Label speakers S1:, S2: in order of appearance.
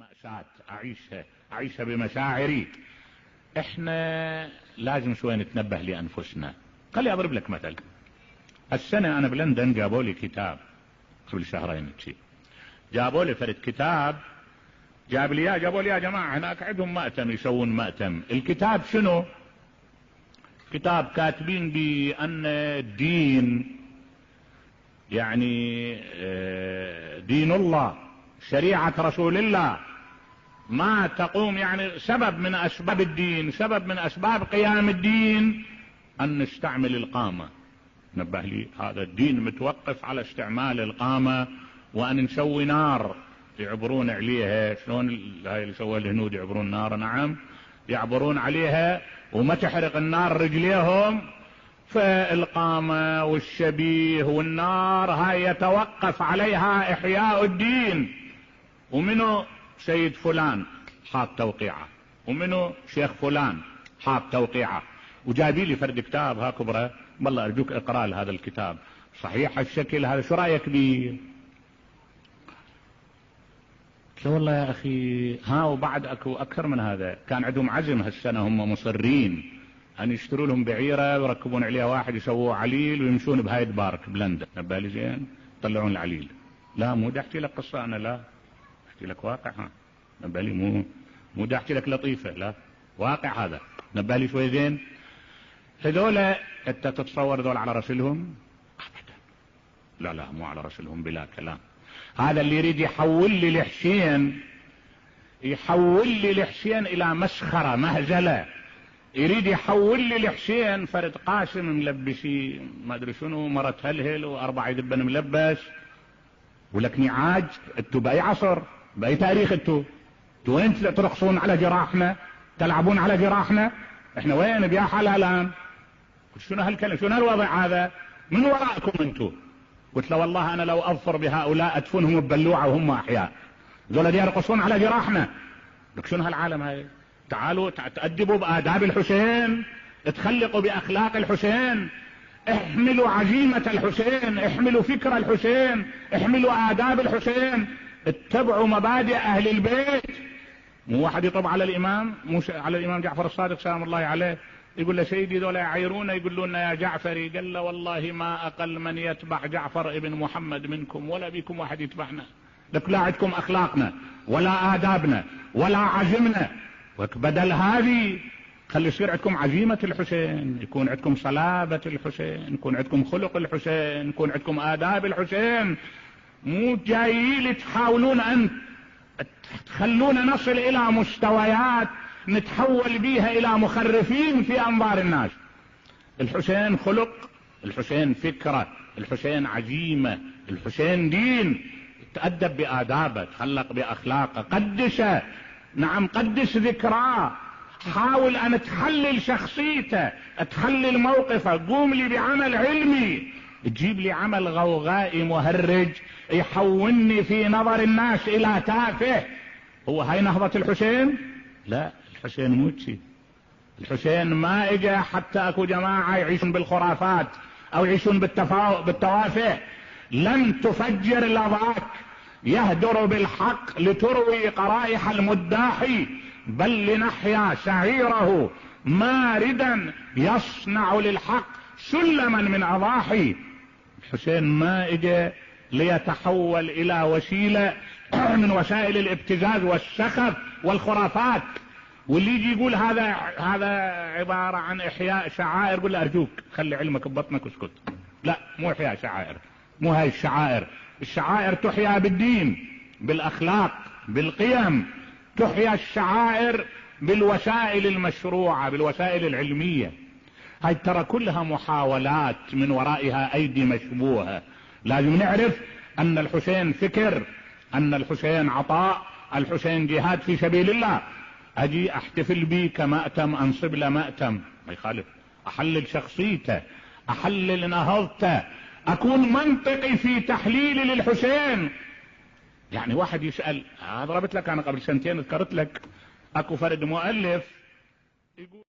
S1: مأساة أعيشها بمشاعري. احنا لازم شوي نتنبه لأنفسنا. خلي أضرب لك مثل. السنة أنا بلندن جابوا لي كتاب قبل شهرين شيء، جابوا لي فرد كتاب، جابوا لي يا جماعة هناك عندهم مأتم يسوون مأتم. الكتاب شنو؟ كتاب كاتبين بأن الدين يعني دين الله، شريعة رسول الله، ما تقوم يعني سبب من أسباب الدين، سبب من أسباب قيام الدين أن نستعمل القامة. نبه لي هذا الدين متوقف على استعمال القامة، وأن نسوي نار يعبرون عليها. شلون هاي اللي سووها الهنود يعبرون نار؟ نعم يعبرون عليها وما تحرق النار رجليهم. فالقامة والشبيه والنار هاي يتوقف عليها إحياء الدين. ومنه سيد فلان حاط توقيعه، ومنه شيخ فلان حاط توقيعه، وجايبي لي فرد كتاب ها كبره، والله ارجوك اقرا هذا الكتاب صحيح الشكل هذا، شو رايك بيه؟ والله يا اخي ها، وبعد اكو اكثر من هذا. كان عندهم عزم هالسنه، هم مصرين ان يشتروا لهم بعيره ويركبون عليها واحد يسووه عليل ويمشون بهايد بارك بلندن. نبالي زين يطلعون العليل. لا مو دا احكي لك قصه انا، لا احكي لك واقع. ها نبالي مو دا احكي لك لطيفه، لا واقع هذا. نبالي شوي زين. هذول انت تتصور ذول على رسلهم؟ ابدا، لا لا مو على رسلهم بلا كلام. هذا اللي يريد يحول لي الحسين الى مسخره مهزله، يريد يحول لي الحسين فرد قاسم ملبسي ما ادري شنو، مرة هلهل واربع دبن ملبس، ولك نعاج. انتو باي عصر باي تاريخ؟ انتو وين ترقصون على جراحنا، تلعبون على جراحنا؟ احنا وين بيا حالها الان؟ شنو هالكلام، شنو هالوضع هذا؟ من وراءكم انتو؟ قلت له والله انا لو اظفر بهؤلاء ادفنهم ببلوعه وهم احياء، ذولا يرقصون على جراحنا. لك شنو هالعالم هاي؟ تعالوا تأدبوا بآداب الحسين، تخلقوا بأخلاق الحسين، احملوا عزيمة الحسين، احملوا فكر الحسين، احملوا آداب الحسين، اتبعوا مبادئ أهل البيت. مو واحد يطب على الإمام، مو على الإمام جعفر الصادق سلام الله عليه، يقول له سيدي ذولا يعيرونا يقولون لنا يا جعفري، قال له والله ما أقل من يتبع جعفر ابن محمد منكم، ولا بيكم واحد يتبعنا. لك لا عندكم أخلاقنا ولا آدابنا ولا عزمنا. بدل هذه خلي يصير عندكم عزيمة الحسين، يكون عندكم صلابة الحسين، يكون عندكم خلق الحسين، يكون عندكم آداب الحسين. مو جايين تحاولون أن تخلونا نصل إلى مستويات نتحول بيها إلى مخرفين في أنظار الناس. الحسين خلق، الحسين فكرة، الحسين عزيمة، الحسين دين. تأدب بآدابه، تخلق بأخلاقه، قدسه، نعم قدس ذكراه، حاول ان تحلل شخصيته، تحلل موقفه. قوم لي بعمل علمي، تجيب لي عمل غوغائي مهرج يحولني في نظر الناس الى تافه. هو هاي نهضة الحسين؟ لا، الحسين مو شي. الحسين ما اجى حتى اكو جماعة يعيشون بالخرافات او يعيشون بالتوافه. لن تفجر لظاك يهدر بالحق لتروي قرائح المداحي، بل لنحيا شعيره ماردا يصنع للحق سلما من اضاحي. الحسين ما اجى ليتحول الى وسيلة من وسائل الابتزاز والسخف والخرافات. واللي يجي يقول هذا عبارة عن احياء شعائر، قل له ارجوك خلي علمك ببطنك واسكت. لا مو احياء شعائر، مو هاي الشعائر. الشعائر تحيا بالدين، بالاخلاق، بالقيم. تحيا الشعائر بالوسائل المشروعة، بالوسائل العلمية. هاي ترى كلها محاولات من ورائها ايدي مشبوهة. لازم نعرف ان الحسين فكر، ان الحسين عطاء، الحسين جهاد في سبيل الله. اجي احتفل بي كمأتم، انصب له مأتم، ما يخالف. احلل شخصيته، احلل نهضته، اكون منطقي في تحليلي للحسين. يعني واحد يسأل، ضربت لك انا قبل سنتين ذكرت لك اكو فرد مؤلف يقول